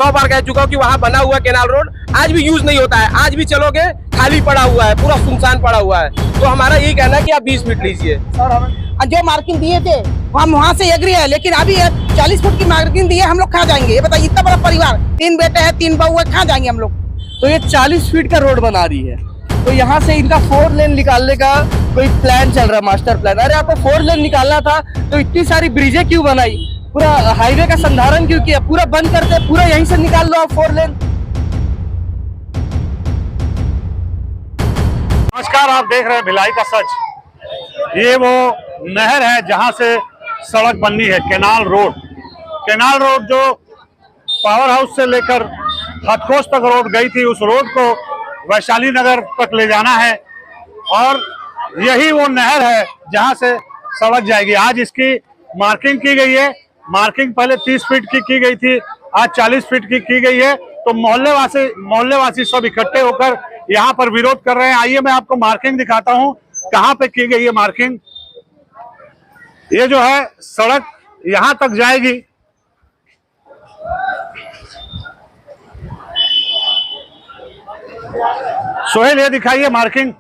100 बार कह चुका हूँ कि वहाँ बना हुआ कैनाल रोड आज भी यूज नहीं होता है। आज भी चलोगे खाली पड़ा हुआ है, पूरा सुनसान पड़ा हुआ है। तो हमारा यही कहना है कि आप 20 फीट लीजिए। जो मार्किंग दिए थे हम वहाँ से एग्री है, लेकिन अभी 40 फुट की मार्किंग दी है, हम लोग कहाँ जाएंगे? ये बताइए, इतना बड़ा परिवार, 3 बेटे हैं, 3 बहू है, कहाँ जाएंगे हम लोग? तो ये 40 फीट का रोड बना रही है, तो यहाँ से इनका 4 लेन निकालने का कोई प्लान चल रहा है, मास्टर प्लान। अरे आपको 4 लेन निकालना था तो इतनी सारी ब्रिजें क्यों बनाई? पूरा हाईवे का संधारण क्यों किया? पूरा बंद करते, पूरा यहीं से निकाल लो आप 4 लेन। नमस्कार, आप देख रहे हैं भिलाई का सच। ये वो नहर है जहां से सड़क बननी है, कैनाल रोड। कैनाल रोड जो पावर हाउस से लेकर हथकोस तक रोड गई थी, उस रोड को वैशाली नगर तक ले जाना है और यही वो नहर है जहां से सड़क जाएगी। आज इसकी मार्किंग की गई है। मार्किंग पहले 30 फीट की गई थी, आज 40 फीट की गई है। तो मोहल्लेवासी सब इकट्ठे होकर यहाँ पर विरोध कर रहे हैं। आइए मैं आपको मार्किंग दिखाता हूँ कहाँ पे की गई है मार्किंग। ये जो है सड़क यहाँ तक जाएगी। सोहेल, ये दिखाइए मार्किंग।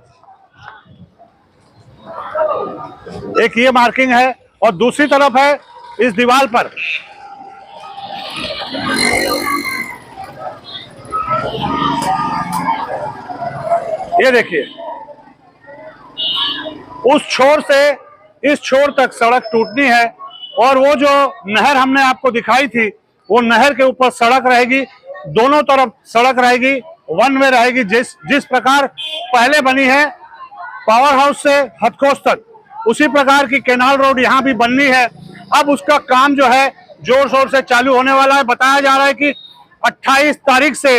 एक ये मार्किंग है और दूसरी तरफ है इस दीवार पर। ये देखिए, उस छोर से इस छोर तक सड़क टूटनी है और वो जो नहर हमने आपको दिखाई थी, वो नहर के ऊपर सड़क रहेगी, दोनों तरफ सड़क रहेगी, वन वे रहेगी। जिस प्रकार पहले बनी है पावर हाउस से हथकोस तक, उसी प्रकार की कैनाल रोड यहाँ भी बननी है। अब उसका काम जो है जोर शोर से चालू होने वाला है। बताया जा रहा है कि 28 तारीख से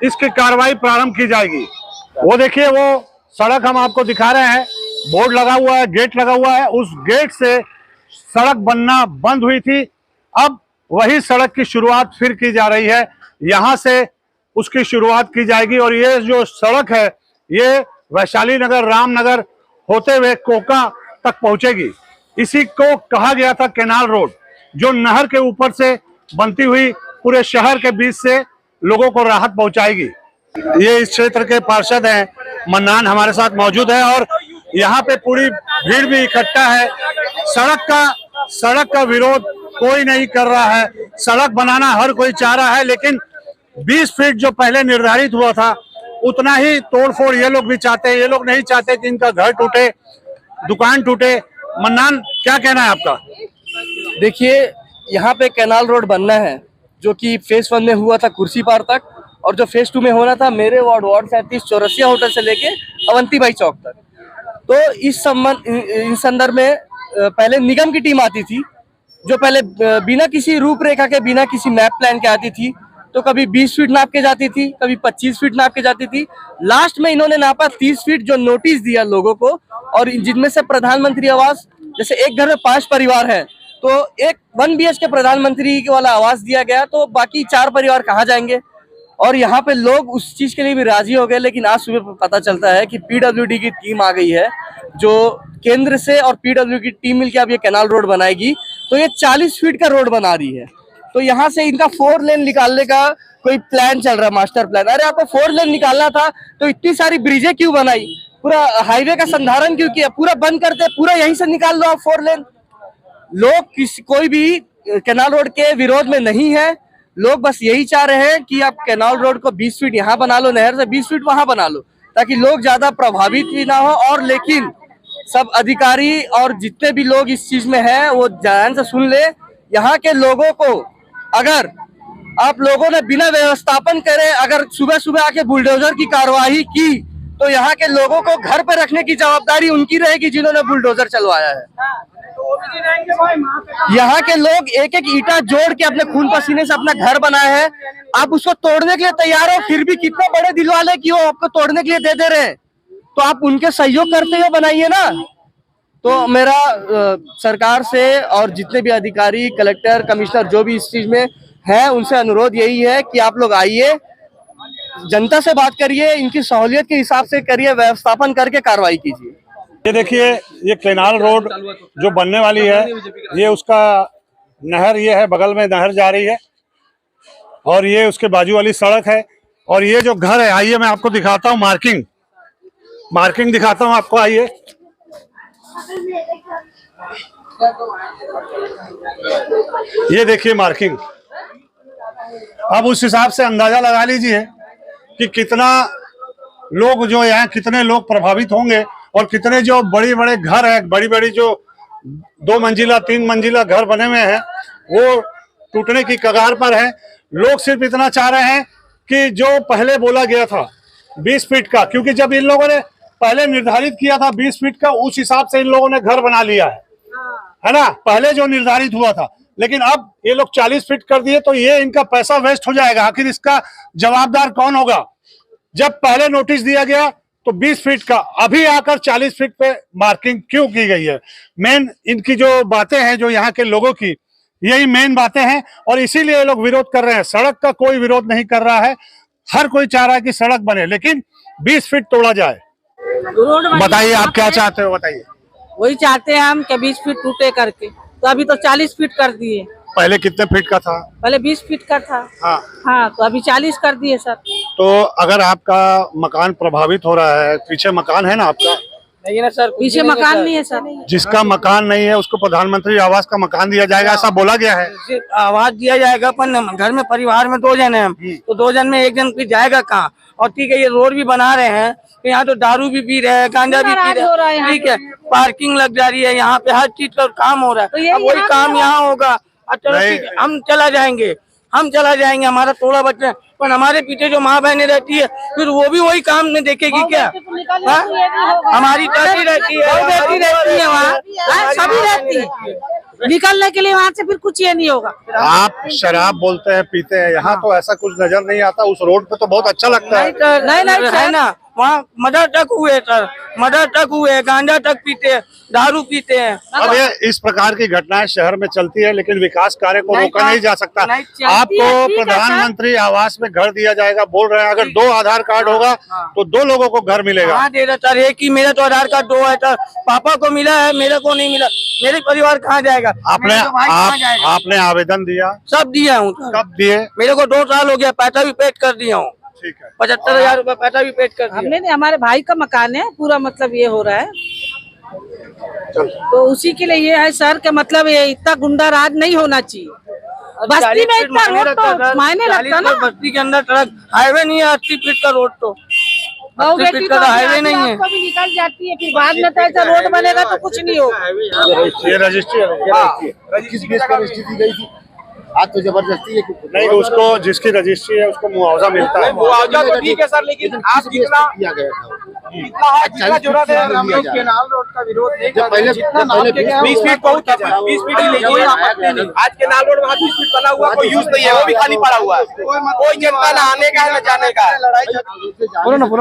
इसकी कार्रवाई प्रारंभ की जाएगी। वो देखिए, वो सड़क हम आपको दिखा रहे हैं, बोर्ड लगा हुआ है, गेट लगा हुआ है। उस गेट से सड़क बनना बंद हुई थी, अब वही सड़क की शुरुआत फिर की जा रही है। यहाँ से उसकी शुरुआत की जाएगी और ये जो सड़क है ये वैशाली नगर, रामनगर होते हुए कोका तक पहुंचेगी। इसी को कहा गया था कैनाल रोड, जो नहर के ऊपर से बनती हुई पूरे शहर के बीच से लोगों को राहत पहुंचाएगी। ये इस क्षेत्र के पार्षद हैं, मन्नान हमारे साथ मौजूद है और यहाँ पे पूरी भीड़ भी इकट्ठा है। सड़क का विरोध कोई नहीं कर रहा है। सड़क बनाना हर कोई चाह रहा है, लेकिन 20 फीट जो पहले निर्धारित हुआ था उतना ही तोड़फोड़ ये लोग भी चाहते हैं। ये लोग नहीं चाहते कि इनका घर टूटे, दुकान टूटे। मन्नान, क्या कहना है आपका? देखिए, यहाँ पे कैनाल रोड बनना है, जो कि फेज 1 में हुआ था कुर्सी पार तक, और जो फेज 2 में होना था मेरे वार्ड 37 चौरसिया होटल से लेके अवंतीबाई चौक तक। तो इस संदर्भ में पहले निगम की टीम आती थी, जो पहले बिना किसी रूपरेखा के, बिना किसी मैप प्लान के आती थी। तो कभी 20 फीट नाप के जाती थी, कभी 25 फीट नाप के जाती थी। लास्ट में इन्होंने नापा 30 फीट, जो नोटिस दिया लोगों को, और जिनमें से प्रधानमंत्री आवास, जैसे एक घर में 5 परिवार है तो एक 1 BHK प्रधानमंत्री वाला आवास दिया गया, तो बाकी 4 परिवार कहाँ जाएंगे? और यहाँ पे लोग उस चीज के लिए भी राजी हो गए। लेकिन आज सुबह पता चलता है कि PWD की टीम आ गई है, जो केंद्र से और PWD की टीम मिलकर अब ये कैनाल रोड बनाएगी। तो ये 40 फीट का रोड बना रही है, तो यहाँ से इनका 4 लेन निकालने का कोई प्लान चल रहा है, मास्टर प्लान। अरे आपको 4 लेन निकालना था तो इतनी सारी ब्रिजें क्यों बनाई? पूरा हाईवे का संधारण क्यों किया? पूरा बंद करते, पूरा यहीं से निकाल लो आप 4 लेन। लोग कोई भी कैनाल रोड के विरोध में नहीं है। लोग बस यही चाह रहे हैं कि आप कैनाल रोड को 20 फीट यहाँ बना लो, नहर से 20 फीट वहां बना लो, ताकि लोग ज्यादा प्रभावित भी ना हो। और लेकिन सब अधिकारी और जितने भी लोग इस चीज में हैं वो ध्यान से सुन ले। यहाँ के लोगों को अगर आप लोगों ने बिना व्यवस्थापन करे अगर सुबह सुबह आके बुलडोजर की कार्रवाई की, तो यहाँ के लोगों को घर पे रखने की जवाबदारी उनकी रहेगी जिन्होंने बुलडोजर चलवाया है। यहाँ के लोग एक एक ईंटा जोड़ के अपने खून पसीने से अपना घर बनाए हैं। आप उसको तोड़ने के लिए तैयार हो, फिर भी कितने बड़े दिल वाले कि वो आपको तोड़ने के लिए दे रहे हैं, तो आप उनके सहयोग करते हुए बनाइए ना। तो मेरा सरकार से और जितने भी अधिकारी, कलेक्टर, कमिश्नर जो भी इस चीज में है, उनसे अनुरोध यही है कि आप लोग आइए, जनता से बात करिए, इनकी सहूलियत के हिसाब से करिए, व्यवस्थापन करके कार्रवाई कीजिए। ये देखिए, ये कैनाल रोड जो बनने वाली है, ये उसका नहर ये है, बगल में नहर जा रही है और ये उसके बाजू वाली सड़क है। और ये जो घर है, आइए मैं आपको दिखाता हूँ मार्किंग दिखाता हूँ आपको, आइए। ये देखिए मार्किंग। अब उस हिसाब से अंदाजा लगा लीजिए कि कितना लोग जो यहाँ, कितने लोग प्रभावित होंगे और कितने जो बड़ी बड़े घर है, बड़ी बड़ी जो 2 मंजिला 3 मंजिला घर बने हुए हैं वो टूटने की कगार पर है। लोग सिर्फ इतना चाह रहे हैं कि जो पहले बोला गया था 20 फीट का, क्योंकि जब इन लोगों ने पहले निर्धारित किया था 20 फीट का, उस हिसाब से इन लोगों ने घर बना लिया है ना, पहले जो निर्धारित हुआ था। लेकिन अब ये लोग 40 फीट कर दिए तो ये इनका पैसा वेस्ट हो जाएगा। आखिर इसका जवाबदार कौन होगा? जब पहले नोटिस दिया गया तो 20 फीट का, अभी आकर 40 फीट पे मार्किंग क्यों की गई है? मेन इनकी जो बातें हैं, जो यहाँ के लोगों की, यही मेन बातें हैं और इसीलिए ये लोग विरोध कर रहे हैं। सड़क का कोई विरोध नहीं कर रहा है, हर कोई चाह रहा है कि सड़क बने, लेकिन 20 फीट तोड़ा जाए। बताइए आप क्या चाहते हो, बताइए। वही चाहते हैं हम कि 20 फीट टूटे करके, तो अभी तो 40 फीट कर दिए। पहले कितने फीट का था? पहले 20 फीट का था। हाँ, तो अभी 40 कर दिए सर। तो अगर आपका मकान प्रभावित हो रहा है, पीछे मकान है ना आपका? नहीं है ना सर, पीछे मकान नहीं है सर। जिसका मकान नहीं है उसको प्रधानमंत्री आवास का मकान दिया जाएगा, ऐसा बोला गया है। आवाज दिया जाएगा, पर घर में परिवार में 2 जन है हम, तो 2 जन में 1 जन की जाएगा कहाँ? और ठीक है, ये रोड भी बना रहे हैं, तो यहाँ तो दारू भी पी रहे हैं, गांजा भी पी रहे हैं, ठीक है, पार्किंग लग जा रही है यहाँ पे, हर चीज का काम हो रहा है। अब वही काम यहाँ होगा। चलो ठीक है, हम चला जाएंगे, हमारा थोड़ा बच्चा, पर हमारे पीछे जो माँ बहनें रहती है, फिर वो भी वही काम में देखेगी क्या? हमारी चाची रहती है वहाँ, सभी रहती है, निकलने के लिए वहाँ से फिर कुछ ये नहीं होगा। आप शराब बोलते हैं, पीते हैं, यहाँ तो ऐसा कुछ नजर नहीं आता। उस रोड पे तो बहुत अच्छा लगता है। नहीं है ना, वहाँ मर्डर तक हुए सर, मर्डर तक हुए, गांजा तक पीते हैं, दारू पीते हैं। अब ये इस प्रकार की घटनाएं शहर में चलती है, लेकिन विकास कार्य को रोका नहीं जा सकता। आपको प्रधानमंत्री आवास में घर दिया जाएगा बोल रहे हैं, अगर 2 आधार कार्ड होगा तो 2 लोगों को घर मिलेगा। हाँ दे रहा सर, एक ही, मेरा तो आधार कार्ड 2 है सर, पापा को मिला है, मेरे को नहीं मिला। मेरे परिवार कहाँ जाएगा? आपने आवेदन दिया? सब दिया हूँ। कब दिए? मेरे को 2 साल हो गया, पैसा भी पेड कर दिया हूँ। ठीक है, 75,000 रुपए पैसा भी पेड कर दिया। हमने नहीं, हमारे भाई का मकान है पूरा, मतलब ये हो रहा है, तो उसी के लिए ये है सर के, मतलब ये इतना गुंडा राज नहीं होना चाहिए। बस्ती में इतना रोड तो मायने लगता ना, बस्ती के अंदर सड़क हाईवे नहीं है, 80 फीट का रोड तो बेटी तो हाईवे नहीं है, भी निकल जाती है, फिर बाद में तो ऐसा रोड बनेगा तो कुछ नहीं होगा। ये रजिस्ट्री किस बेस पर रजिस्ट्री दी गई थी? आज तो जबरदस्ती है। नहीं, उसको जिसकी रजिस्ट्री है उसको मुआवजा मिलता है। मुआवजा तो ठीक है सर, लेकिन आप जितना किया गया था जितना जरूरत है, हम लोग केनाल रोड का विरोध नहीं कर रहे हैं। जितना 20 फीट बहुत है, 20 फीट ही लीजिए। आज केनाल रोड वहाँ 20 फीट बना हुआ, कोई यूज नहीं है, वो भी खाली पड़ा हुआ है, कोई जनता न आने का है न जाने का है।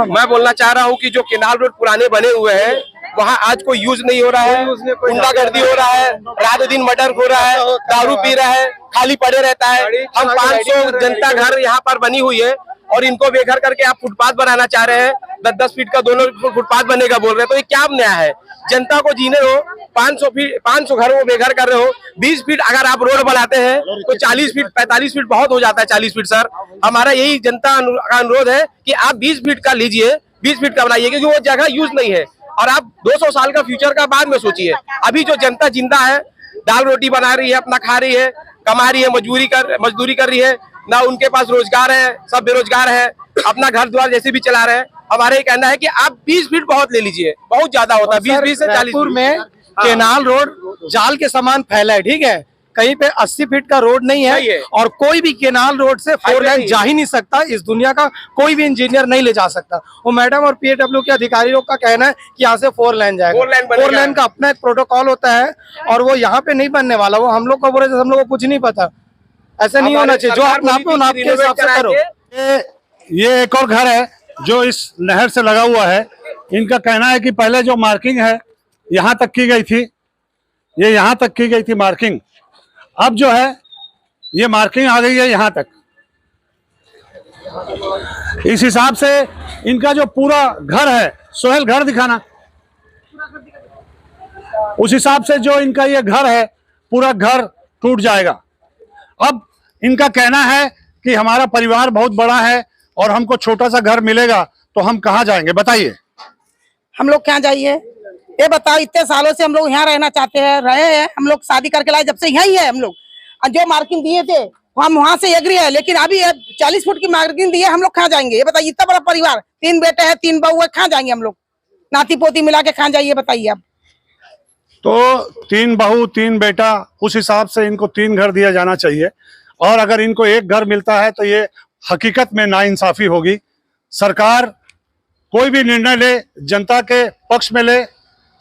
मैं बोलना चाह रहा हूँ कि जो केनाल रोड पुराने बने हुए हैं वहाँ आज कोई यूज नहीं हो रहा है, गुंडागर्दी हो रहा है, रात दिन मर्डर हो रहा है, दारू पी रहा है, खाली पड़े रहता है। हम 500 जनता घर यहाँ पर बनी हुई है और इनको बेघर करके आप फुटपाथ बनाना चाह रहे हैं। 10-10 फीट का दोनों फुटपाथ बनेगा बोल रहे हैं, तो ये क्या न्याय है? जनता को जीने हो, 500 घरों को बेघर कर रहे हो। 20 फीट अगर आप रोड बनाते हैं तो 40 फीट 45 फीट बहुत हो जाता है। 40 फीट सर, हमारा यही जनता का अनुरोध है कि आप 20 फीट का लीजिए, 20 फीट का बनाइए, क्योंकि वो जगह यूज नहीं है। और आप 200 साल का फ्यूचर का बाद में सोचिए। अभी जो जनता जिंदा है, दाल रोटी बना रही है, अपना खा रही है, कमा रही है, मजदूरी कर रही है, ना उनके पास रोजगार है, सब बेरोजगार है, अपना घर द्वार जैसे भी चला रहे हैं। हमारा ये कहना है कि आप 20 फीट बहुत ले लीजिए, बहुत ज्यादा होता है। 20 से 40 फीट में केनाल रोड जाल के समान फैला है, ठीक है, कहीं पे 80 फीट का रोड नहीं है और कोई भी केनाल रोड से 4 लाइन जा ही नहीं सकता। इस दुनिया का कोई भी इंजीनियर नहीं ले जा सकता। वो मैडम और PAW के अधिकारियों का कहना है कि यहाँ से 4 लाइन जाएगा। 4 लाइन का अपना एक प्रोटोकॉल होता है और वो यहाँ पे नहीं बनने वाला। वो हम लोग को बोले, हम लोग को कुछ नहीं पता, ऐसा नहीं होना चाहिए। जो आप नापो नाप के हिसाब से करो। ये एक और घर है जो इस नहर से लगा हुआ है। इनका कहना है कि पहले जो मार्किंग है यहाँ तक की गई थी, ये यहाँ तक की गई थी मार्किंग, अब जो है ये मार्किंग आ गई है यहाँ तक। इस हिसाब से इनका जो पूरा घर है, सोहेल घर दिखाना, उस हिसाब से जो इनका ये घर है पूरा घर टूट जाएगा। अब इनका कहना है कि हमारा परिवार बहुत बड़ा है और हमको छोटा सा घर मिलेगा तो हम कहाँ जाएंगे, बताइए। हम लोग क्या जाइए, ये बताओ। इतने सालों से हम लोग यहाँ रहना चाहते हैं, रहे हैं हम लोग, शादी करके लाए जब से यही है हम लोग। और जो मार्किंग दिए थे हम वहां से एग्री है, लेकिन अभी 40 फुट की मार्किंग दी है, हम लोग कहाँ जाएंगे ये बताइए। इतना बड़ा परिवार, 3 बेटे हैं 3 बहू है, कहाँ जाएंगे हम लोग, नाती पोती मिला के कहाँ जाइए बताइए आप। तो 3 बहू 3 बेटा, उस हिसाब से इनको 3 घर दिया जाना चाहिए। और अगर इनको 1 घर मिलता है तो ये हकीकत में नाइंसाफी होगी। सरकार कोई भी निर्णय ले जनता के पक्ष में ले,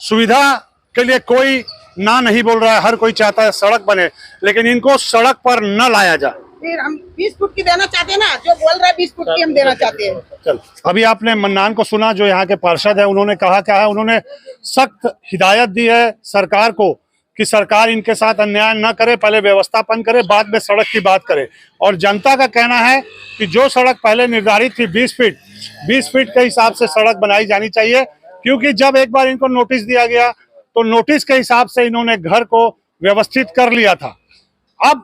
सुविधा के लिए कोई ना नहीं बोल रहा है, हर कोई चाहता है सड़क बने, लेकिन इनको सड़क पर न लाया जाए। फिर हम 20 फुट की देना चाहते हैं ना, जो बोल रहे हैं 20 फुट की हम देना चाहते हैं। चल, अभी आपने मन्नान को सुना जो यहाँ के पार्षद है, उन्होंने कहा क्या है, उन्होंने सख्त हिदायत दी है सरकार को कि सरकार इनके साथ अन्याय न करे, पहले व्यवस्थापन करे, बाद में सड़क की बात करे। और जनता का कहना है कि जो सड़क पहले निर्धारित थी 20 फीट के हिसाब से सड़क बनाई जानी चाहिए, क्योंकि जब एक बार इनको नोटिस दिया गया तो नोटिस के हिसाब से इन्होंने घर को व्यवस्थित कर लिया था। अब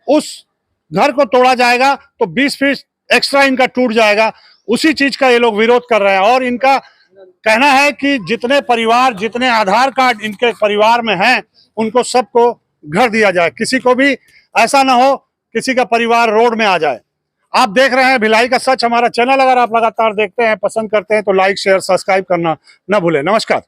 उस घर को तोड़ा जाएगा तो 20 फीट एक्स्ट्रा इनका टूट जाएगा, उसी चीज का ये लोग विरोध कर रहे हैं। और इनका कहना है कि जितने परिवार, जितने आधार कार्ड इनके परिवार में हैं, उनको सबको घर दिया जाए, किसी को भी ऐसा ना हो किसी का परिवार रोड में आ जाए। आप देख रहे हैं भिलाई का सच, हमारा चैनल अगर आप लगातार देखते हैं, पसंद करते हैं तो लाइक शेयर सब्सक्राइब करना न भूलें। नमस्कार।